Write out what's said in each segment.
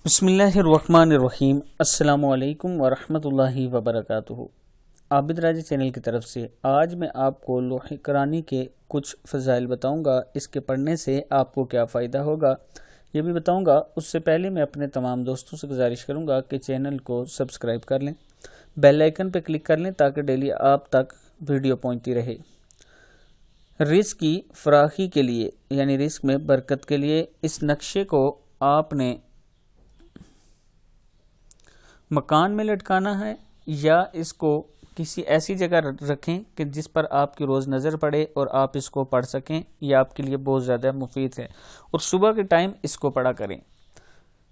بسم اللہ الرحمن الرحیم۔ السلام علیکم ورحمۃ اللہ وبرکاتہ۔ عابد راجی چینل کی طرف سے آج میں آپ کو لوح قرآنی کے کچھ فضائل بتاؤں گا۔ اس کے پڑھنے سے آپ کو کیا فائدہ ہوگا یہ بھی بتاؤں گا۔ اس سے پہلے میں اپنے تمام دوستوں سے گزارش کروں گا کہ چینل کو سبسکرائب کر لیں، بیل آئیکن پہ کلک کر لیں تاکہ ڈیلی آپ تک ویڈیو پہنچتی رہے۔ رزق کی فراخی کے لیے یعنی رزق میں برکت کے لیے اس نقشے کو آپ نے مکان میں لٹکانا ہے یا اس کو کسی ایسی جگہ رکھیں کہ جس پر آپ کی روز نظر پڑے اور آپ اس کو پڑھ سکیں۔ یہ آپ کے لیے بہت زیادہ مفید ہے اور صبح کے ٹائم اس کو پڑھا کریں۔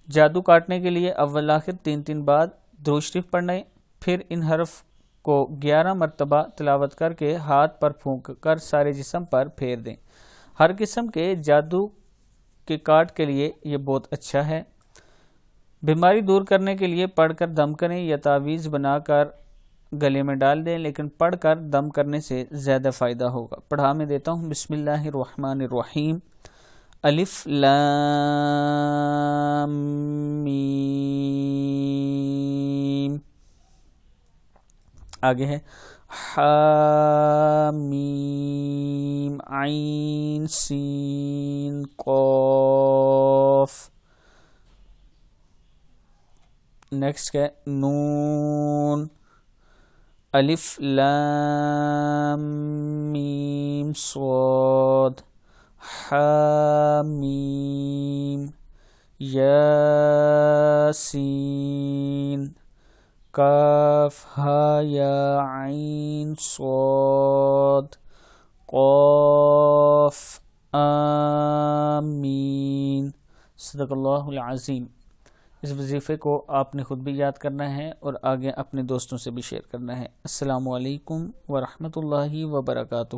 جادو کاٹنے کے لیے اول آخر 3 بار درود شریف پڑھیں، پھر ان حرف کو 11 مرتبہ تلاوت کر کے ہاتھ پر پھونک کر سارے جسم پر پھیر دیں۔ ہر قسم کے جادو کے کاٹ کے لیے یہ بہت اچھا ہے۔ بیماری دور کرنے کے لیے پڑھ کر دم کریں یا تعویذ بنا کر گلے میں ڈال دیں، لیکن پڑھ کر دم کرنے سے زیادہ فائدہ ہوگا۔ پڑھا میں دیتا ہوں۔ بسم اللہ الرحمن الرحیم۔ الف لام میم، آگے ہے حامیم عین سین قاف، نیکسٹ ہے نون الف لام میم صاد حامیم یاسین کاف ہا یا عین صاد قاف آمین۔ صدق اللہ العظیم۔ اس وظیفے کو آپ نے خود بھی یاد کرنا ہے اور آگے اپنے دوستوں سے بھی شیئر کرنا ہے۔ السلام علیکم ورحمۃ اللہ وبرکاتہ۔